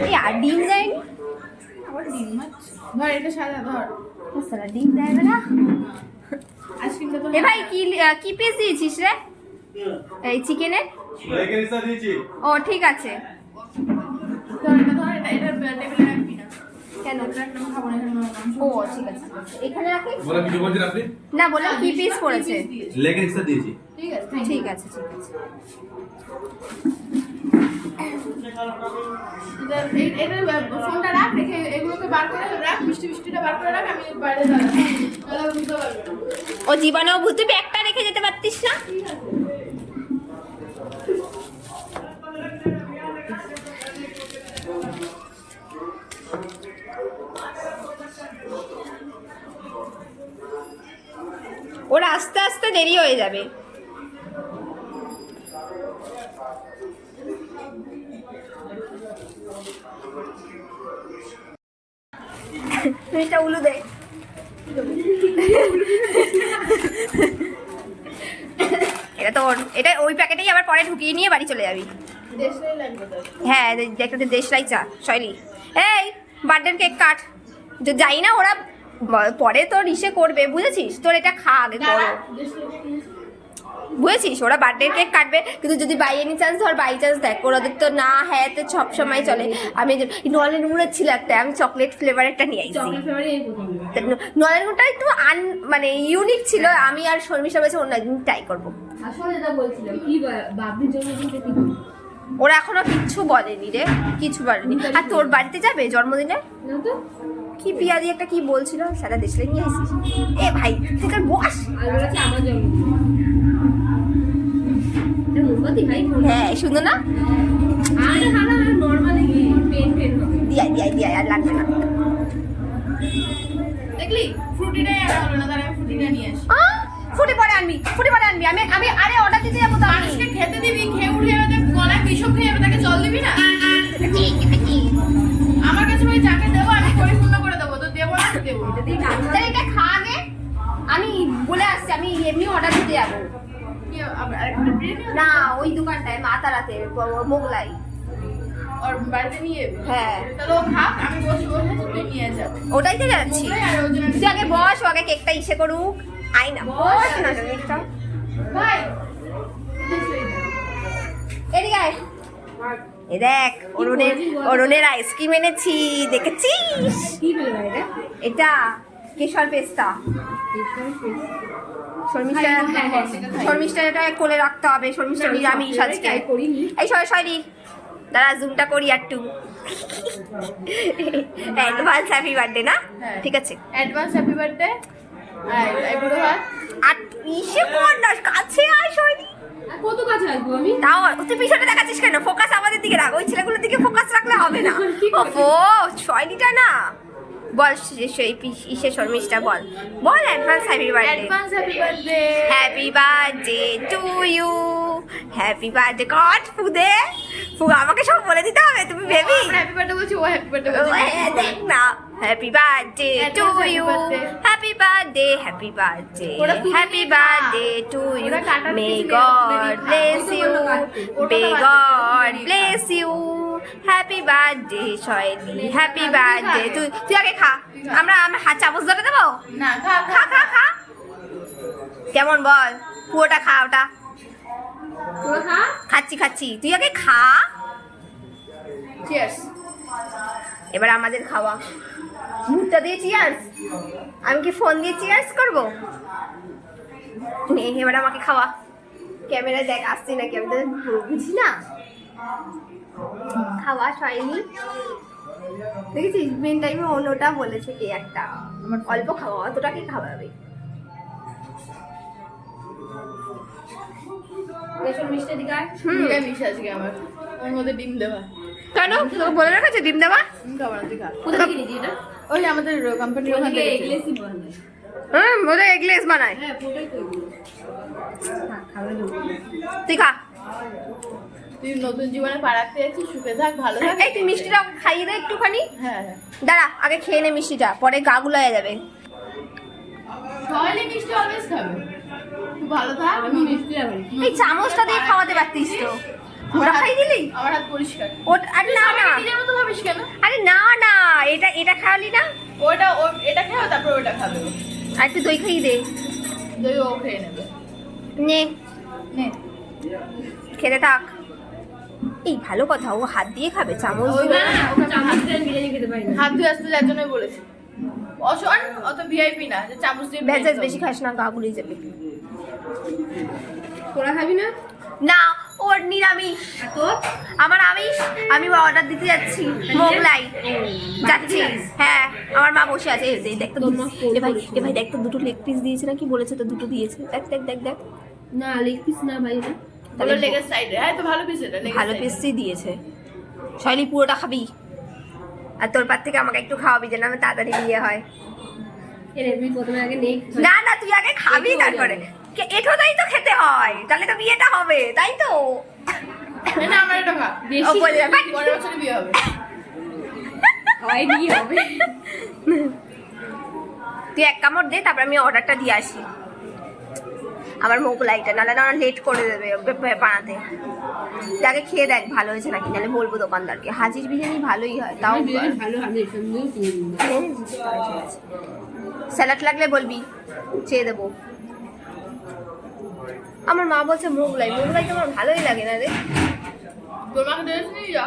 এই আর ডিম দেয়নি আবার ডিম মাছ ধর, এটা সাদা ধর। সারা ডিম দেয় না। আইসক্রিমটা তো এ ভাই কি পিস দিয়েছিস রে? এই চিকেনের? ও ঠিক আছে। ধর, এটা ধর, এটা টেবিলে রাখবি না। কেন? এটা একটা খাবো না, এখানে মাংস। ও ঠিক আছে, এখানে রাখি। বলা কিছু বলছেন আপনি? না বললাম কি পিস পড়েছে। লেগ এক্সট্রা দিয়েছি। ঠিক আছে, thank you। ঠিক আছে ঠিক আছে। এটা ফোনটা রাখ, রেখে এগুলোকে বার করে রাখ, মিষ্টিটা বার করে রাখ, আমি বাইরে দাঁড়াবো। তাহলে বুঝতে পারবে না। ও জীবনেও ভূতে ব্যাগটা রেখে যেতে পারতিস না? ওর আস্তে আস্তে দেরি হয়ে যাবে। এটা উলু দে। এটা তো এটা ওই প্যাকেটেই আবার পরে ঢুকিয়ে নিয়ে বাড়ি চলে যাবি। দেশলাই লাগবে তো। হ্যাঁ একটা দেশলাই চা শৈলী। এই বার্থডে কেক কাট। যাই না ওরা পরে তোর ইসে করবে, বুঝেছিস? তোর এটা খা আগে করো, বুঝেছিস? ওরা বার্থডে কেক কাটবে, কিন্তু যদি বাই এনি চান্স ধর বাই চান্স দেখ ওদের তো না হ্যাঁ তো সব সময় চলে। আমি নলেন গুঁড়ের ছিল একটা, আমি চকলেট ফ্লেভার একটা নিয়ে আইছি। নলেন গুঁড়টা একটু মানে ইউনিক ছিল। আমি আর শর্মিষ্ঠা বলছি অন্য একদিন ট্রাই করবো। আসলে এটা বলছিলাম কি বাবলির জন্মদিনটা কি করবো? ওরা এখনো কিচ্ছু বলেনি রে, কিছু বলেনি। আর তোর বাড়িতে যাবে জন্মদিনে? না তো, কি পিয়াদি একটা কি বলছিল, সারা দেশে নিয়ে আসিস। এ ভাই তুই তোর বস। আর বলেছে আমার জন্মদিন। এটা মোমবাতি ভাই কোন? হ্যাঁ সুন্দর না? আরে হারা নরমালি কি পেন হবে। দিয়াই আর লাগবে না। দেখলি ফ্রুটিটাই আর হলো না, তাহলে আমি ফ্রুটিটা নিয়ে আসি। ফুটে পরে আনবি। আমি আরে অর্ডার দিতে যাবো তো। মানুষকে খেতে দিবি, খেয়ে উঠে যাবে, গলায় বিষম খেয়ে যাবে, তাকে জল দিবি না? আমার কাছে ভাই যাকে দেবো আমি পরিপূর্ণ করে দেবো, তো দেবো না তো দেবো। তাহলে এটা খা আগে, আমি বলে আসছি আমি এমনি অর্ডার দিতে যাবো। কি আবার আরেকটা বিরিয়ানি না ওই দোকানটায় মাতারাতে মোগলাই। ওর বাড়িতে নিয়ে যাবি? হ্যাঁ তাহলে ও খাক, আমি বসে বসে তুই নিয়ে যাবে। ওটাই তো যাচ্ছি। আর ওর জন্য তুই আগে বস, ও আগে কেকটা ইসে করুক। আই না বস না কেকটা। ভাই এদিকে আয়। এ দেখ অরুণের আইসক্রিম এনেছি, দেখেছিস? কি বলে ভাই এটা? এটা কেশর পেস্তা। শর্মিষ্ঠা এটা কোলে রাখতে হবে। শর্মিষ্ঠা নিরামিষ আজকে। ট্রাই করিনি। এই সরি দাঁড়া জুমটা করি একটু। অ্যাডভান্স হ্যাপি বার্থডে না? হ্যাঁ। ঠিক আছে অ্যাডভান্স হ্যাপি বার্থডে। এই বুড়ো হাত আর ইসে কর না, কাছে আয় সরি। আর কত কাছে আসবো আমি? তাও তুই পিছনে দেখাচ্ছিস কেন? ফোকাস আমাদের দিকে রাখ, ওই ছেলেগুলোর দিকে ফোকাস রাখলে হবে না। ও শৈলীটা না বল, সেই ইসে শর্মিষ্ঠা বল advance happy birthday. Advance happy birthday. Happy birthday to you. Happy birthday গড ফুদে ফু আমাকে সব বলে দিতে হবে, তুমি বেবি। আমরা হ্যাপি বার্থডে বলছি, ও হ্যাপি বার্থডে বলছে। দেখ না happy birthday to Advance you. happy birthday. Happy birthday ওরা তুলে হ্যাপি নিয়ে বার্থডে টু ইউ। ওরা কাটার মে কিছু নেই, গড ব্লেস ওটা ইউ, ওটা মে বাদ গড দে। Bless you. Happy birthday Shaily, happy birthday. তুই আগে খা, আমরা হাত চামচ ধরে দেবো। না খা খা খা খা কেমন বল, পুরোটা খা ওটা। তোরা খা। খাচ্ছি তুই আগে খা। চিয়ার্স। এবার আমাদের খাওয়া। মুখটা দিয়ে চিয়ার্স? আমি কি ফোন দিয়ে চিয়ার্স করবো? নে এবার আমাকে খাওয়া। ক্যামেরা দেখ আসছি নাকি, আমি তো বুঝি না। খাওয়া হয়নি দেখেছিস? মেন টাইমে অন্যটা বলেছে কি একটা অল্প খাওয়া, অতটা কি খাওয়াবে? বেসন মিষ্টি দিকে আয়। নিরামিষ আজকে আমার, ওর মধ্যে ডিম দেওয়া। কেন তোকে বলে রাখাছে ডিম দেওয়া? আমি খাবো না, তুই খা। কোথা থেকে নিয়েছি এটা? ওই আমাদের কোম্পানির ওখান ওদিকে থেকে এগলেসই বানায়। হ্যাঁ ওদের এগলেস বানায়। হ্যাঁ পুরোটাই তো এগুলো। হ্যাঁ খাবে না। তুই খা। তুই নতুন জীবনে পা রাখতে যাচ্ছিস, সুখে থাক, ভালো থাক। এই তুই মিষ্টিটা খাইয়ে দে একটুখানি। হ্যাঁ হ্যাঁ, দাঁড়া আগে খেয়ে নে মিষ্টিটা, পরে গা গুলায় যাবে। সবাই মিষ্টি অলওয়েজ খাবে। তুই ভালো থাক। আমি মিষ্টি আবার এই চামচটা দিয়ে খাওয়াতে পারতিস তো। পুরোটা খাই দিলি? আমার হাত পরিষ্কার। আরে না না, নিজের মতো ভাবিস কেন? আরে না না, এটা খাওয়ালি না? এটা খাও, তারপর ওটা খাবে। আর একটু দই খাইয়ে দে। দই ও খেয়ে নেবে। নে নে। খেতে থাক। এই ভালো কথা, ও হাত দিয়ে খাবে, চামচ ওই দিয়ে? না, ওকে চামচ দিয়ে বিরিয়ানি খেতে পারি না। হাত ধুয়ে আসতে যার জন্যই বলেছি। অশোন অত ভিআইপি না যে চামচ দিয়ে ভেজ বিরিয়ানি বেশি খাস না, গা গুলিয়ে যাবে। তোরা খাবি না? না, ওর নিরামিষ। আর তোর? আমার আমিষ। আমি অর্ডার দিতে যাচ্ছি মোগলাই। যাচ্ছি, হ্যাঁ। আমার মা বসে আছে। এই দেখ তো, এ ভাই দেখ তো, দুটো লেগ পিস দিয়েছে নাকি বলেছে তো, দুটো দিয়েছে। দেখ দেখ দেখ দেখ। না, লেগ পিস না ভাই এটা। তাহলে লেগের সাইডে। হ্যাঁ তো ভালো পিস এটা, লেগের ভালো side এ। পিসই দিয়েছে। শৈলী পুরোটা খাবি, আর তোর পার থেকে আমাকে একটু খাওয়াবি যেন আমার তাড়াতাড়ি বিয়ে হয়। এর তুই প্রথমে আগে নেই। না না, তুই আগে খাবি, তারপরে এঠোটাই তো খেতে হয়, তাহলে তো বিয়েটা হবে, তাই তো? না আমার এটা খা। ও বলে যাবে। পরের বছরে বিয়ে হবে। হয় কি হবে? তুই এক কামড় দে, তারপর আমি অর্ডারটা দিয়ে আসি আমার মোগলাইটা, নাহলে না লেট করে দেবে বানাতে। তুই আগে খেয়ে দেখ ভালো হয়েছে নাকি, নাহলে বলবো দোকানদারকে। হাজির বিরিয়ানি ভালোই হয়, তাও বিরিয়ানি ভালো হবে, সন্দেহ কিনে দিন। স্যালাড লাগলে বলবি, চেয়ে দেবো। আমার মা বলছে মোগলাই, মোগলাই তো আমার ভালোই লাগে না রে। তোর মাকে ড্রেস নিয়ে যা।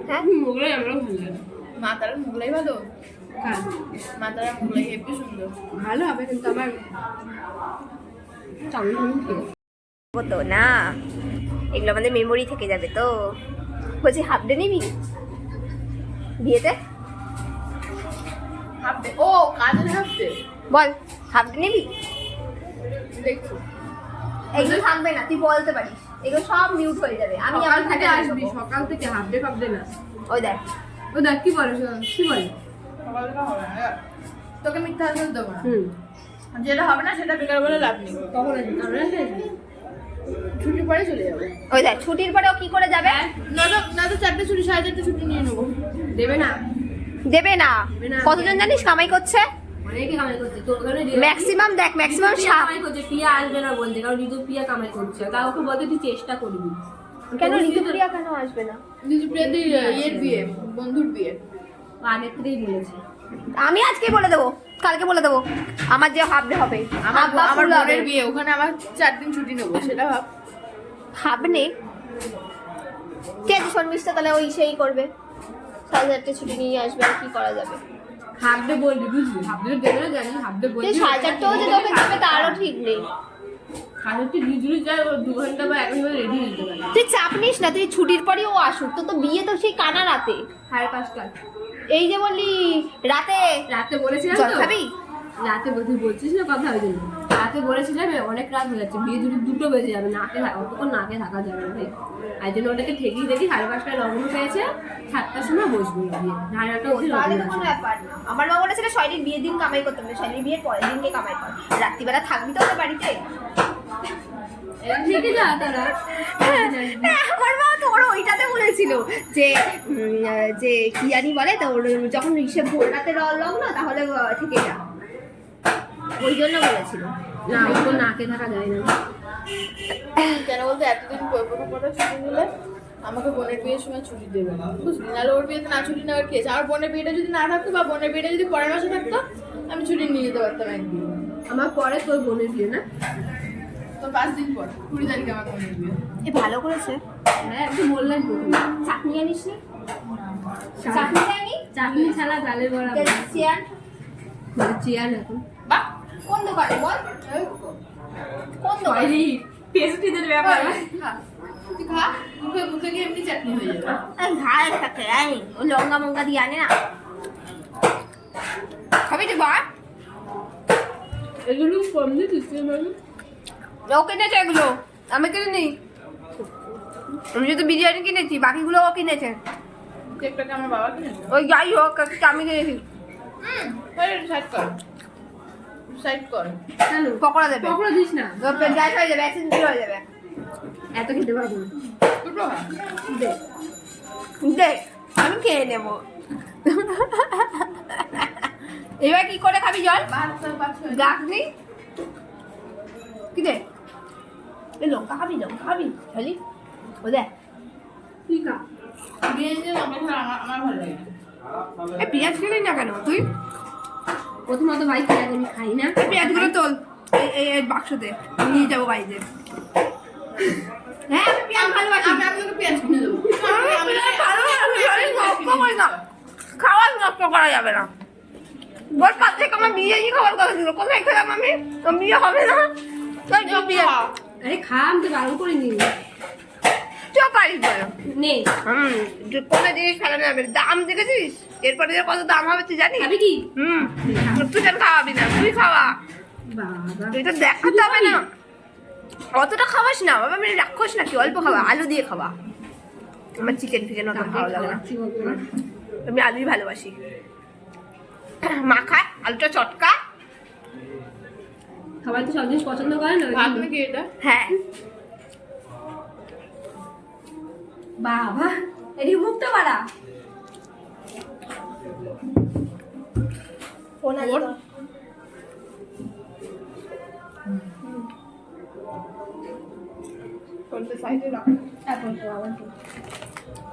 হ্যাঁ, মোগলাই আমরাও ভালো লাগে। মা তারা মোগলাই ভালো। হ্যাঁ, মা তারা মোগলাই হেবি সুন্দর। ভালো হবে, কিন্তু আমার চাউমিন খেয়ে ও তো না, এগুলো আমাদের মেমোরি থেকে যাবে তো। বলছি হাফ ডে নিবি বিয়েতে? হাফতে ও কাজের হাফতে বল, হাফ ডে নিবি? দেখছি। এগুলো থাকবে না, তুই বলতে পারিস। এগুলো সব মিউট হয়ে যাবে। আমি সকাল আমার থেকে থেকে আসবি, সকাল থেকে হাফ ডে না। ওই দেখ, ও দেখ কি বলে, কি বলে? সকালবেলা হবে না। তোকে মিথ্যা আশ্বাস দেবো না। হুম, যেটা হবে না সেটা বেকার বলে লাভ নেই। কখন আসবি? আমরা আসবি? ছুটির পরে চলে যাবো। ওই দেখ, ছুটির পরে ও কি করে যাবে? না তো 4টে ছুটি, 4:30 ছুটি নিয়ে নেবো। দেবে না, দেবে না। দেবে না। কতজন জানিস কামাই করছে? অনেকে কামাই করছে, তোর ওখানে ম্যাক্সিমাম দেখ, ম্যাক্সিমাম কামাই করছে। পিয়া আসবে না বলছে, কারণ ঋতু পিয়া কামাই করছে। কাউকে বলতে তুই চেষ্টা করবি। কেন ঋতুপ্রিয়া কেন আসবে না? নিজুপ্রিয়াদির ইয়ের বিয়ে, বন্ধুর বিয়ে। ও আগের থেকেই বলেছে। আমি আজকে বলে দেবো, কালকে বলে দেবো। আমার যে হাফ ডে হবে, আমার বোনের বিয়ে, ওখানে আমার 4 দিন ছুটি নেবো, সেটা ভাব। হাফ নে। ঠিক আছে, শর্মিষ্ঠা তাহলে ওই সেই করবে, 4:30 ছুটি নিয়ে আসবে, আর কি করা যাবে? হাফ ডে বলবি, বুঝলি? হাফ ডে দেবে না জানি, হাফ ডে বলবি। 4:30 যে তোকে দেবে তারও ঠিক নেই। খালি তুই নিজুরি যায়, ও 2 ঘন্টা বা 1 ঘন্টা রেডি হয়ে যেতে পারে। তুই চাপ নিস না, তুই ছুটির পরে ও আসুক। তো বিয়ে তো সেই কানা রাতে, 5:30। এই যে বললি রাতে রাতে বলেছিলাম জল তো, খাবি? রাতে তুই বলছিস না কথা ওই জন্য। রাতে বলেছিলাম অনেক রাত হয়ে যাচ্ছে, বিয়ে দুটো বেজে যাবে, নাকে থাকা অতক্ষণ নাকে থাকা যাবে না। এই জন্য ওটাকে ঠেকিয়ে দেখি 5:30টায় লগ্ন পেয়েছে, 7টার সময় বসবো বিয়ে। 9:30 অবধি তাহলে তো লগ্ন কোনো আছে। ব্যাপার না। আমার মা বলেছিল শৈলীর বিয়ের দিন কামাই করতে হবে, শৈলীর বিয়ের পরের দিনকে কামাই কর। রাত্রিবেলা থাকবি তো ওদের বাড়িতে। থেকে যা তারা। আমার মা তো ওর ওইটাতে বলেছিল যে যে কি জানি বলে তো, ওর যখন সে ভোর রাতে লগ্ন, তাহলে থেকে যা, ওই জন্য বলেছিল। না, ও নাকে থাকা যায় না। কেন বলতে এতদিন প্রথম কথা ছুটি নিলে আমাকে বোনের বিয়ের সময় ছুটি দেবে না, বুঝলি? নাহলে ওর বিয়েতে না ছুটি নেওয়ার খেয়েছে। আমার বোনের বিয়েটা যদি না থাকতো, বা বোনের বিয়েটা যদি পরের মাসে থাকতো, আমি ছুটি নিয়ে যেতে পারতাম একদিন। আমার পরে তোর বোনের বিয়ে না? তো 5 দিন পর 20 তারিখে আমার বোনের বিয়ে। এ ভালো করেছে। হ্যাঁ, একটু বললাম প্রথমে। চাটনি আনিস নি? চাটনি আনি? চাটনি ছাড়া ডালের বড়া। চেয়ার চেয়ার এখন বাহ, কোন দোকানে বল? কোন দোকানে? পেস্ট্রিদের ব্যাপার। খা। তুই খা, মুখে মুখে গিয়ে এমনি চাটনি হয়ে যাবে। ঘাড় থাকে, ও লঙ্কা মঙ্কা দিয়ে আনে না। খাবি তুই বল? এগুলো কম দিয়ে দিচ্ছি আমি। ও কিনেছে এগুলো, আমি কিনে নিই। আমি যদি বিরিয়ানি কিনেছি, বাকিগুলো ও কিনেছে। কেকটাকে আমার বাবা কিনেছে। ওই যাই হোক, একটা আমি কিনেছি। সাইড কর, সাইড কর। কেন? পকোড়া দেবে, পকোড়া দিস না, গ্যাস হয়ে যাবে, অ্যাসিড হয়ে যাবে। এত খেতে পারবো না। দুটো খা। দে। দেখ, আমি খেয়ে নেবো। এবার কি করে খাবি জল? গাছ নেই কি দে? এই লঙ্কা খাবি, লঙ্কা খাবি খালি? ও দেখ তুই খা। বিরিয়ানি দিয়ে লঙ্কা ছাড়া আমার ভালো লাগে না। এ পেঁয়াজ খেলি না কেন তুই? প্রথমত ভাই পেঁয়াজ আমি খাই না। এই পেঁয়াজগুলো তোল এই বাক্সতে নিয়ে যাবো বাড়িতে। হ্যাঁ আমি পেঁয়াজ ভালোবাসি। আমি তোকে পেঁয়াজ কিনে দেবো। খাওয়ার নষ্ট করা যাবে না। বল পাত থেকে আমার বিরিয়ানি খাবার কথা ছিল, কোথায় খেলাম আমি? তো বিয়ে হবে না। আরে খা, আমি তো বারণ করে নিই। চুপ পারিস বলে নে কোনো জিনিস ফেলানো যাবে না। দাম দেখেছিস? এরপরে যে কত দাম হবে তুই জানিস? খাবি কি? তুই কেন খাওয়াবি না? তুই খাওয়া। বাবা তুই তো দেখাতে হবে না। অতটা খাওয়াস না বাবা, আমি রাক্ষস নাকি? অল্প খাওয়া, আলু দিয়ে খাওয়া। আমার চিকেন ফিকেন অত ভালো লাগে না, খাওয়াচ্ছি বলতো না। আমি আলুই ভালোবাসি। মাখা আলুটা চটকা। সবাই তো সব জিনিস পছন্দ করে না। ভাত নাকি এটা? হ্যাঁ বাবা এর মুখটা বাড়া।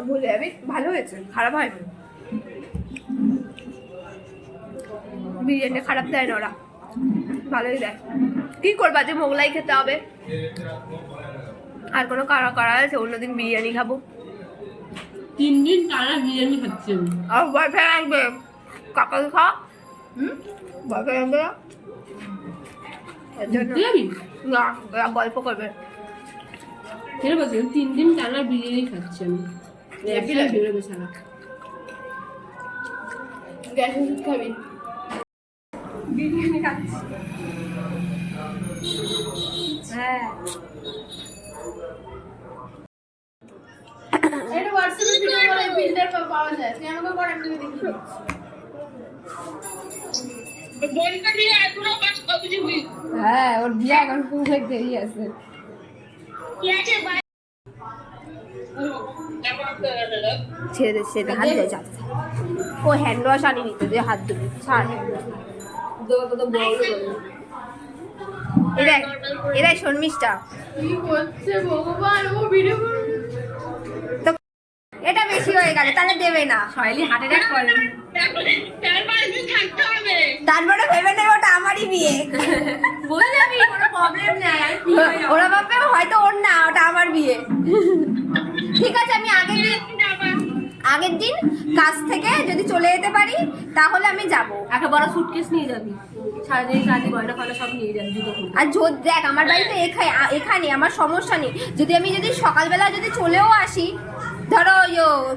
ভুলে যাবি। ভালো হয়েছে, খারাপ হয়নি। বিরিয়ানি খারাপ দেয় না ওরা, ভালোই দেয়। কি করবা যে মোগলাই খেতে হবে? আর কোনো কারা কারা আছে? অন্যদিন বিরিয়ানি খাবো। 3 দিন টানা বিরিয়ানি খাচ্ছি আমি। আর বয়ফ্রেন্ড আসবে, কাকাল খা। বয়ফ্রেন্ড আসবে না? এর জন্য বুঝতে যাবি? না, ওরা গল্প করবে। কেন বলছি 3 দিন টানা বিরিয়ানি খাচ্ছি আমি। একসাথে বেরোবে সারা। গ্যাস ওষুধ খাবি? বিরিয়ানি খাচ্ছি। হ্যাঁ এটা হোয়াটসঅ্যাপে ভিডিও করে ফিল্টার পাওয়া যায়। তুই আমাকে কর, আমি তোকে দেখিয়ে দিচ্ছি। হ্যাঁ, ওর বিয়ে এখন অনেক দেরি আছে। ছেড়ে দে, ছেড়ে দে, হাত দিয়ে যা। ও হ্যান্ড ওয়াশ আনি নিতে যে হাত ধুবি, ছাড়। এরাই শর্মিষ্ঠা। কি করছে ভগবান, ও ভিডিও তো এটা বেশি হয়ে গেল, তাহলে দেবে না। শৈলী হার্ট অ্যাটাক করে। তারপরে ভেবে নেবে ওটা আমারই বিয়ে। বলে যাবি, কোনো প্রবলেম নেই। আমি free হয়ে যাবো। ওরা ভাববে হয়তো ওর না, ওটা আমার বিয়ে। ঠিক আছে, আমি আগের দিন কাজ থেকে যদি চলে যেতে পারি তাহলে আমি যাব। একটা বড় সুটকেস নিয়ে যাবি, সারাদিন গয়না ফয়না সব নিয়ে যাবি, জুতো খুলে। আর দেখ আমার বাড়িতে এখানে আমার সমস্যা নেই। আমি যদি সকালবেলা যদি চলেও আসি, ধরো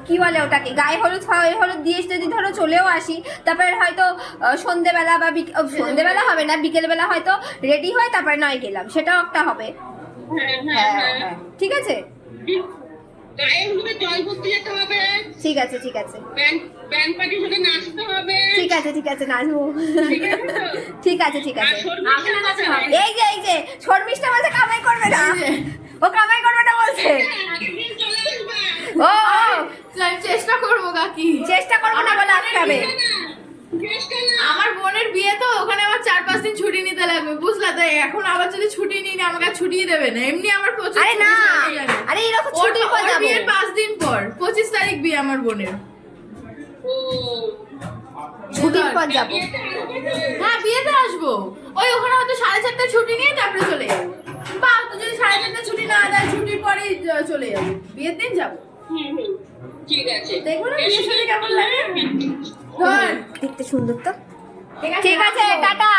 কি বলে ওটাকে, গায়ে হলুদ দিয়ে যদি ধরো চলেও আসি, তারপরে হয়তো সন্ধেবেলা বা সন্ধেবেলা হবে না, বিকেলবেলা হয়তো রেডি হয়, তারপরে নয় গেলাম, সেটাও একটা হবে। হ্যাঁ, ঠিক আছে, ঠিক আছে, ঠিক আছে, ঠিক আছে, ঠিক আছে, নাচবো। ঠিক আছে, ঠিক আছে। এই যে শর্মিষ্ঠা বলছে কামাই করবে না, ও কামাই করবে না বলছে। ও আমি চেষ্টা করবো কাকি, চেষ্টা করবো না বলে আটকাবে। আমার বোনের বিয়ে তো, ওখানে আমার 4-5 দিন ছুটি নিতে লাগবে, বুঝলা? তাই এখন আবার যদি ছুটি নিই না, আমাকে আর ছুটি দেবে না। এমনি আমার প্রচুর আরে না, ছুটি জানি। আরে এরকম ছুটির পর যাবো। বিয়ের 5 দিন পর 25 তারিখ বিয়ে আমার বোনের। ছুটির পর যাবো। হ্যাঁ, বিয়েতে আসবো। ওই ওখানে হয়তো 4:30 ছুটি নিয়ে তারপরে চলে যাবো, বা যদি 4:30 ছুটি না দেয়, ছুটির পরেই চলে যাবো, বিয়ের দিন যাবো। দেখবো না বিয়ের সাথে কেমন লাগে। ধর, দেখতে সুন্দর তো। ঠিক আছে, টাটা।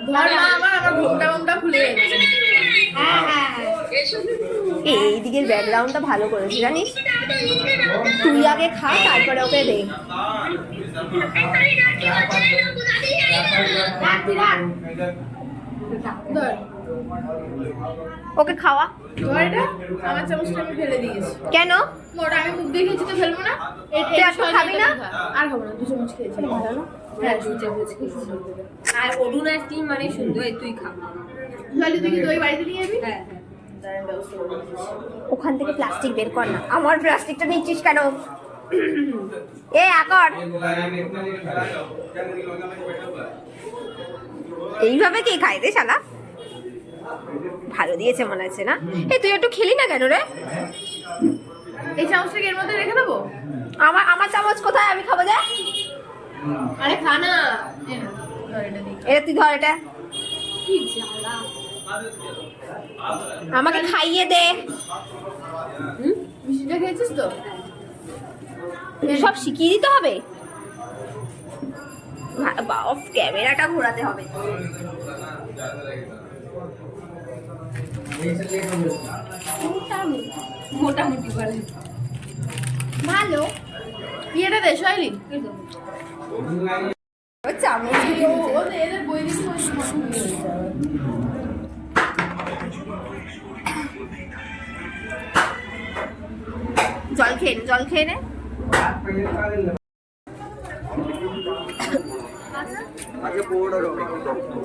ধর মা, আমার ঘুমটা খুলে গেছে। এই দিকের ব্যাকগ্রাউন্ডটা ভালো করেছি জানিস। তুই আগে খা, তারপরে ওকে দে। ধর, ওকে খাওয়া। ধর এটা, আমার চামচটা আমি ফেলে দিয়েছি। কেন? ওটা আমি মুখ দিয়ে খেয়েছি তো ফেলবো না। তুই আর তো খাবি না? আর খাবো না, 2 চামচ খেয়েছি। ভালো না? হ্যাঁ, 2 চামচ খেয়েছি। আর অরুণ আইসক্রিম মানে সুন্দর, এই তুই খা। লালি তুই কি দই বাড়িতে নিয়ে যাবি? হ্যাঁ ওখান থেকে প্লাস্টিক বের কর না। আমার প্লাস্টিকটা নিচ্ছিস কেন? এ আকর, এইভাবে কে খায় রে শালা? ভালো দিয়েছে মনে হচ্ছে না? এই তুই একটু খেলি না কেন রে? এই চামচটাকে এর মধ্যে রেখে দেবো? আমার চামচ কোথায়? আমি খাবো যা। আরে খা না। এই না, ধর এটা দিই। এটা তুই ধর, এটা কি জ্বালা। আমাকে খাইয়ে দে। মিষ্টিটা খেয়েছিস তো? সব শিখিয়ে দিতে হবে? অফ ক্যামেরাটা ঘোরাতে হবে। মোটামুটি করে ভালো ইয়েটা দে শৈলী। চামচ দিয়ে ও তো এদের বই দিতে জল খেয়ে নে।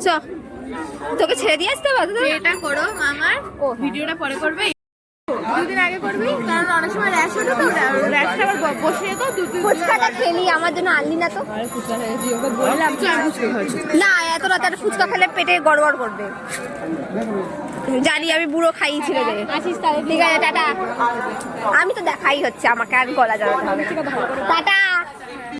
চ, তোকে ছেড়ে দিয়ে আসতে হবে তো? এটা করো আমার ও ভিডিওটা পরে করবে, দুদিন আগে করবি, কারণ অনেক সময় র্যাশ ওঠে তো, র্যাশটা আবার বসে তো ফুচকাটা খেলি, আমার জন্য আনলি না তো? আরে ফুচকা খেয়েছি, ওকে বললাম তো আমি ফুচকা খাচ্ছি। না, এত রাতে একটা ফুচকা খেলে পেটে গড়বড় করবে। জানি, আমি বুড়ো খাইয়েছিল রে। আসিস তাহলে। ঠিক আছে, টাটা। আমি তো দেখাই হচ্ছে, আমাকে আর গলা জড়াতে হবে। টাটা।